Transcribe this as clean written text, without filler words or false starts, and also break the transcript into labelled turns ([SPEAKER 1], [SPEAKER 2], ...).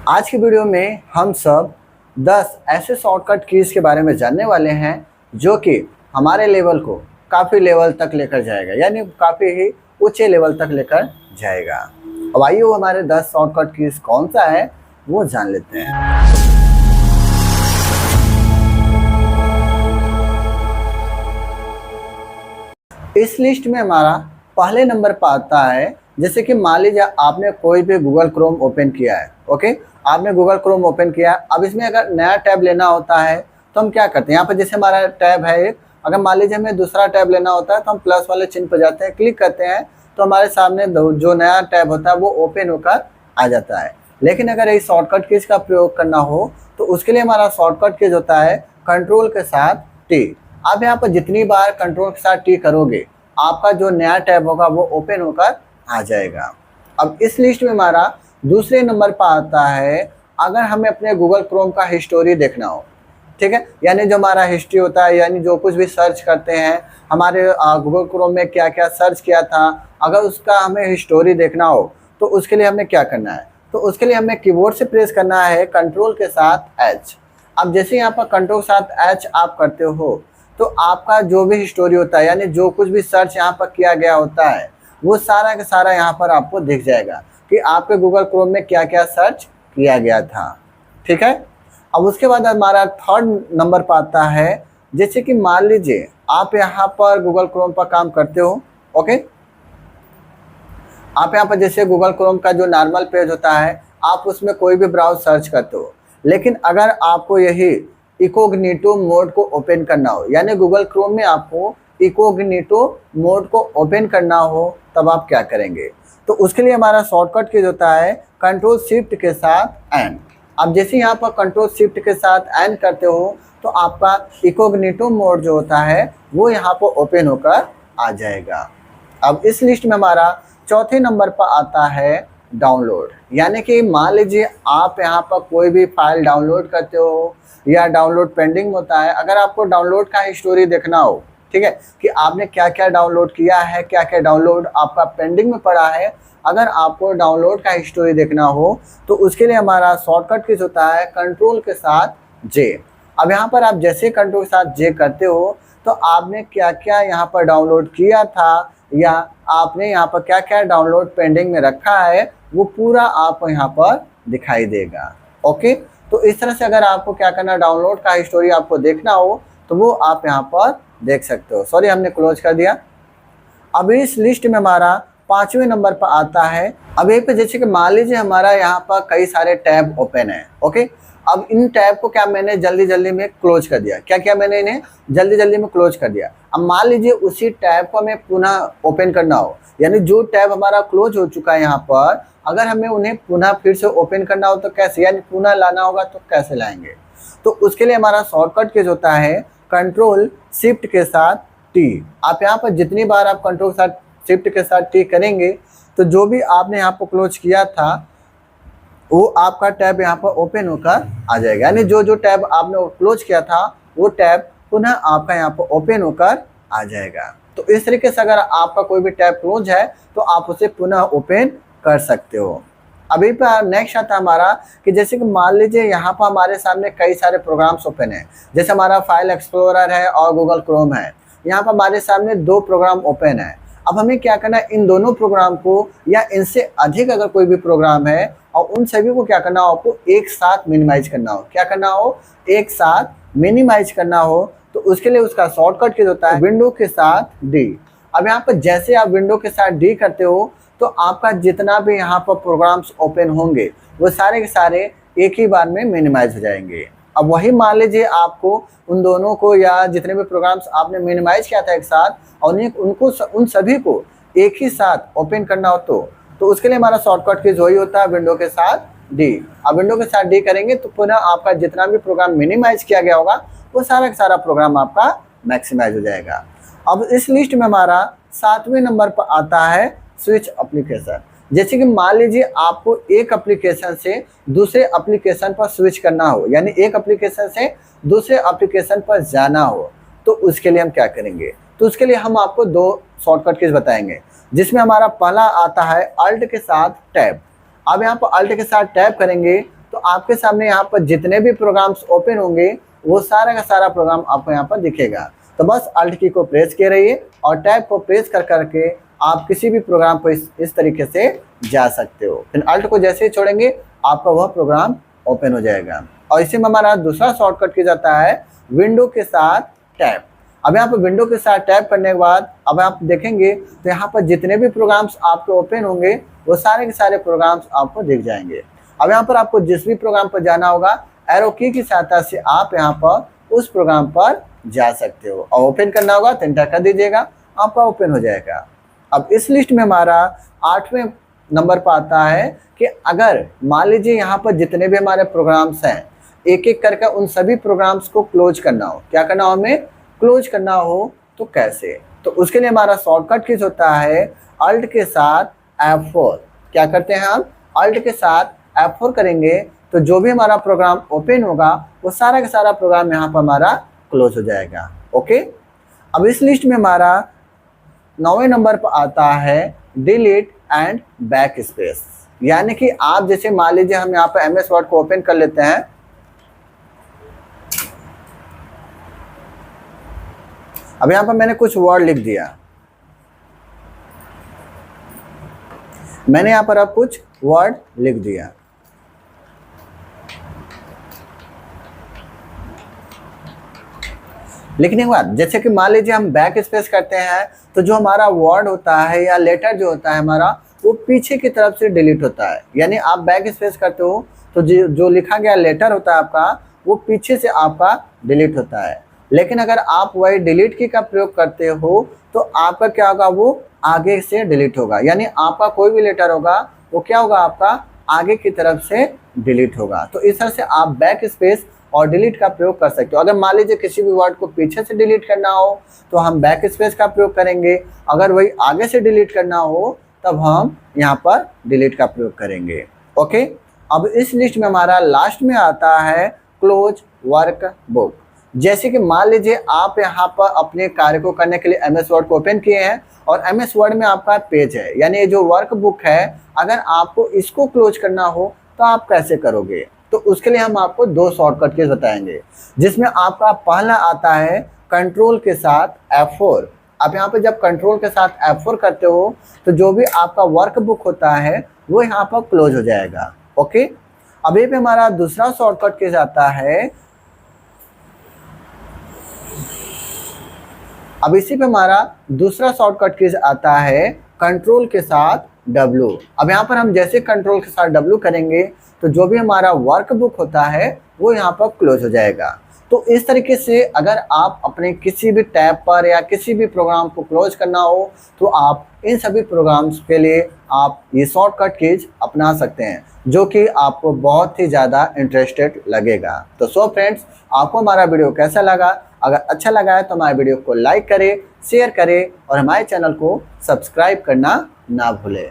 [SPEAKER 1] आज की वीडियो में हम सब 10 ऐसे शॉर्टकट कीज के बारे में जानने वाले हैं जो कि हमारे लेवल को काफ़ी लेवल तक लेकर जाएगा, यानी काफ़ी ही ऊंचे लेवल तक लेकर जाएगा। अब आइए वो हमारे 10 शॉर्टकट कीज कौन सा है वो जान लेते हैं। इस लिस्ट में हमारा पहले नंबर पर आता है, जैसे कि मान लीजिए आपने कोई भी गूगल क्रोम ओपन किया है। ओके, आपने गूगल क्रोम ओपन किया। अब इसमें अगर नया टैब लेना होता है तो हम क्या करते हैं, यहाँ पर जैसे हमारा टैब है एक, अगर मान लीजिए हमें दूसरा टैब लेना होता है तो हम प्लस वाले चिन्ह पर जाते हैं, क्लिक करते हैं तो हमारे सामने जो नया टैब होता है वो ओपन होकर आ जाता है। लेकिन अगर इस शॉर्टकट कीज का प्रयोग करना हो तो उसके लिए हमारा शॉर्टकट कीज होता है कंट्रोल के साथ टी। आप यहाँ पर जितनी बार कंट्रोल के साथ टी करोगे आपका जो नया टैब होगा वो ओपन होकर आ जाएगा। अब इस लिस्ट में हमारा दूसरे नंबर पर आता है अगर हमें अपने गूगल क्रोम का हिस्टोरी देखना हो। ठीक है, यानी जो हमारा हिस्ट्री होता है, यानी जो कुछ भी सर्च करते हैं हमारे गूगल क्रोम में क्या क्या सर्च किया था, अगर उसका हमें हिस्टोरी देखना हो तो उसके लिए हमें क्या करना है, तो उसके लिए हमें कीबोर्ड से प्रेस करना है कंट्रोल के साथ एच। अब जैसे यहाँ पर कंट्रोल के साथ एच आप करते हो तो आपका जो भी हिस्टोरी होता है, यानी जो कुछ भी सर्च यहाँ पर किया गया होता है वो सारा का सारा यहाँ पर आपको दिख जाएगा कि आपके गूगल क्रोम में क्या क्या सर्च किया गया था। ठीक है, अब उसके बाद हमारा थर्ड नंबर पर आता है, जैसे कि मान लीजिए आप यहाँ पर गूगल क्रोम पर काम करते हो। ओके, आप यहाँ पर जैसे गूगल क्रोम का जो नॉर्मल पेज होता है आप उसमें कोई भी ब्राउज सर्च करते हो, लेकिन अगर आपको यही इकोग्निटो मोड को ओपन करना हो, यानी गूगल क्रोम में आपको इकोग्निटो मोड को ओपन करना हो तब आप क्या करेंगे, तो उसके लिए हमारा शॉर्टकट कीज होता है कंट्रोल शिफ्ट के साथ एन। अब जैसे यहाँ पर कंट्रोल शिफ्ट के साथ एन करते हो तो आपका इकोग्निटो मोड जो होता है वो यहाँ पर ओपन होकर आ जाएगा। अब इस लिस्ट में हमारा चौथे नंबर पर आता है डाउनलोड, यानी कि मान लीजिए आप यहाँ पर कोई भी फाइल डाउनलोड करते हो या डाउनलोड पेंडिंग होता है, अगर आपको डाउनलोड का हिस्टोरी देखना हो, ठीक है, कि आपने क्या क्या डाउनलोड किया है, क्या क्या डाउनलोड आपका पेंडिंग में पड़ा है, अगर आपको डाउनलोड का हिस्टोरी देखना हो तो उसके लिए हमारा शॉर्टकट कीज होता है कंट्रोल के साथ जे। अब यहाँ पर आप जैसे कंट्रोल के साथ जे करते हो तो आपने क्या क्या यहाँ पर डाउनलोड किया था या आपने यहाँ पर क्या क्या डाउनलोड पेंडिंग में रखा है वो पूरा आपको यहाँ पर दिखाई देगा। ओके, तो इस तरह से अगर आपको क्या करना, डाउनलोड का हिस्टोरी आपको देखना हो तो वो आप यहाँ पर देख सकते हो। सॉरी, हमने क्लोज कर दिया। अब इस लिस्ट में हमारा पांचवें नंबर पर आता है, अब एक पे जैसे कि मान लीजिए हमारा यहाँ पर कई सारे टैब ओपन है। ओके, अब इन टैब को क्या मैंने जल्दी जल्दी में क्लोज कर दिया, क्या क्या मैंने इन्हें जल्दी जल्दी में क्लोज कर दिया। अब मान लीजिए उसी टैब को हमें पुनः ओपन करना हो, यानी जो टैब हमारा क्लोज हो चुका है यहाँ पर अगर हमें उन्हें पुनः फिर से ओपन करना हो तो कैसे, यानी पुनः लाना होगा तो कैसे लाएंगे, तो उसके लिए हमारा शॉर्टकट कीज होता है कंट्रोल शिफ्ट के साथ टी। आप यहाँ पर जितनी बार आप कंट्रोल के साथ शिफ्ट के साथ टी करेंगे तो जो भी आपने यहाँ पर क्लोज किया था वो आपका टैब यहाँ पर ओपन होकर आ जाएगा, यानी जो जो टैब आपने क्लोज किया था वो टैब पुनः आपका यहाँ पर ओपन होकर आ जाएगा। तो इस तरीके से अगर आपका कोई भी टैब क्लोज है तो आप उसे पुनः ओपन कर सकते हो। अभी पर नेक्स्ट आता है हमारा कि जैसे कि मान लीजिए यहाँ पर हमारे सामने कई सारे प्रोग्राम्स ओपन है, जैसे हमारा फाइल एक्सप्लोरर है और गूगल क्रोम है, यहाँ पर हमारे सामने दो प्रोग्राम ओपन है। अब हमें क्या करना है, इन दोनों प्रोग्राम को या इनसे अधिक अगर कोई भी प्रोग्राम है और उन सभी को क्या करना हो, आपको एक साथ मिनिमाइज करना हो। क्या करना हो, एक साथ मिनिमाइज करना हो, तो उसके लिए उसका शॉर्टकट कीज होता है विंडो के साथ डी। अब यहाँ पर जैसे आप विंडो के साथ डी करते हो तो आपका जितना भी यहाँ पर प्रोग्राम्स ओपन होंगे वो सारे के सारे एक ही बार में मिनिमाइज हो जाएंगे। अब वही मान लीजिए आपको उन दोनों को या जितने भी प्रोग्राम्स आपने मिनिमाइज किया था एक साथ और उनको उन सभी को एक ही साथ ओपन करना हो तो उसके लिए हमारा शॉर्टकट कीज वही होता है विंडो के साथ डी। अब विंडो के साथ डी करेंगे तो पुनः आपका जितना भी प्रोग्राम मिनिमाइज किया गया होगा वो सारा का सारा प्रोग्राम आपका मैक्सिमाइज हो जाएगा। अब इस लिस्ट में हमारा सातवें नंबर पर आता है स्विच एप्लीकेशन। जैसे कि मान लीजिए आपको एक एप्लीकेशन से दूसरे एप्लीकेशन पर स्विच करना हो, यानी एक एप्लीकेशन से दूसरे एप्लीकेशन पर जाना हो, तो उसके लिए हम क्या करेंगे, तो उसके लिए हम आपको दो शॉर्टकट कीज बताएंगे, जिसमें हमारा पहला आता है अल्ट के साथ टैब। अब यहाँ पर अल्ट के साथ टैब करेंगे तो आपके सामने यहाँ पर जितने भी प्रोग्राम्स ओपन होंगे वो सारा का सारा प्रोग्राम आपको यहाँ पर दिखेगा। तो बस अल्ट की को प्रेस किए रहिए और टैब को प्रेस कर करके आप किसी भी प्रोग्राम पर इस तरीके से जा सकते हो। फिर अल्ट को जैसे ही छोड़ेंगे आपका वह प्रोग्राम ओपन हो जाएगा। और इसी में हमारा दूसरा शॉर्टकट किया जाता है विंडो के साथ टैब। अब यहाँ पर विंडो के साथ टैब करने के बाद अब आप देखेंगे तो यहाँ पर जितने भी प्रोग्राम्स आपके ओपन होंगे वो सारे के सारे प्रोग्राम्स आपको दिख जाएंगे। अब यहाँ पर आपको जिस भी प्रोग्राम पर जाना होगा एरो की सहायता से आप यहाँ पर उस प्रोग्राम पर जा सकते हो और ओपन करना होगा तो एंटर कर दीजिएगा, आपका ओपन हो जाएगा। अब इस लिस्ट में हमारा 8वें नंबर पर आता है कि अगर मान लीजिए यहाँ पर जितने भी हमारे प्रोग्राम्स हैं एक एक करके उन सभी प्रोग्राम्स को क्लोज करना हो, क्या करना हो हमें क्लोज करना हो तो कैसे। तो उसके लिए हमारा शॉर्टकट कीज होता है अल्ट के साथ F4। क्या करते हैं हम अल्ट के साथ F4 करेंगे तो जो भी हमारा प्रोग्राम ओपन होगा वो सारा का सारा प्रोग्राम यहाँ पर हमारा क्लोज हो जाएगा। ओके, अब इस लिस्ट में हमारा 9वें नंबर पर आता है डिलीट एंड बैक स्पेस। यानी कि आप जैसे मान लीजिए हम यहाँ पर MS वर्ड को ओपन कर लेते हैं। अब यहाँ पर मैंने कुछ वर्ड लिख दिया, मैंने यहाँ पर अब कुछ वर्ड लिख दिया। लिखने के बाद जैसे कि मान लीजिए हम बैक स्पेस करते हैं तो जो हमारा वर्ड होता है या लेटर जो होता है हमारा वो पीछे की तरफ से डिलीट होता है। यानी आप बैक स्पेस करते हो तो जो लिखा गया लेटर होता है आपका वो पीछे से आपका डिलीट होता है। लेकिन अगर आप वही डिलीट की का प्रयोग करते हो तो आपका क्या होगा, वो आगे से डिलीट होगा। यानी आपका कोई भी लेटर होगा वो क्या होगा, आपका आगे की तरफ से डिलीट होगा। तो इस तरह से आप बैक स्पेस और डिलीट का प्रयोग कर सकते हो। अगर मान लीजिए किसी भी वर्ड को पीछे से डिलीट करना हो तो हम बैक स्पेस का प्रयोग करेंगे, अगर वही आगे से डिलीट करना हो तब हम यहाँ पर डिलीट का प्रयोग करेंगे। ओके, अब इस लिस्ट में हमारा लास्ट में आता है क्लोज वर्क बुक। जैसे कि मान लीजिए आप यहाँ पर अपने कार्य को करने के लिए MS वर्ड को ओपन किए हैं और MS वर्ड में आपका पेज है, यानी ये जो वर्क बुक है अगर आपको इसको क्लोज करना हो तो आप कैसे करोगे। तो उसके लिए हम आपको दो शॉर्टकट कीज बताएंगे, जिसमें आपका पहला आता है कंट्रोल के साथ F4। आप यहाँ पे जब कंट्रोल के साथ F4 करते हो तो जो भी आपका वर्क बुक होता है वो यहाँ पर क्लोज हो जाएगा। ओके, अब ये पे हमारा दूसरा शॉर्टकट कीज आता है। अब इसी पे हमारा दूसरा शॉर्टकट कीज आता है कंट्रोल के साथ W। अब यहाँ पर हम जैसे कंट्रोल के साथ W करेंगे तो जो भी हमारा वर्क बुक होता है वो यहाँ पर क्लोज हो जाएगा। तो इस तरीके से अगर आप अपने किसी भी टैब पर या किसी भी प्रोग्राम को क्लोज करना हो तो आप इन सभी प्रोग्राम्स के लिए आप ये शॉर्टकट कीज अपना सकते हैं, जो कि आपको बहुत ही ज़्यादा इंटरेस्टेड लगेगा। तो सो फ्रेंड्स, आपको हमारा वीडियो कैसा लगा? अगर अच्छा लगा है तो हमारे वीडियो को लाइक करें, शेयर करें और हमारे चैनल को सब्सक्राइब करना ना भूलें।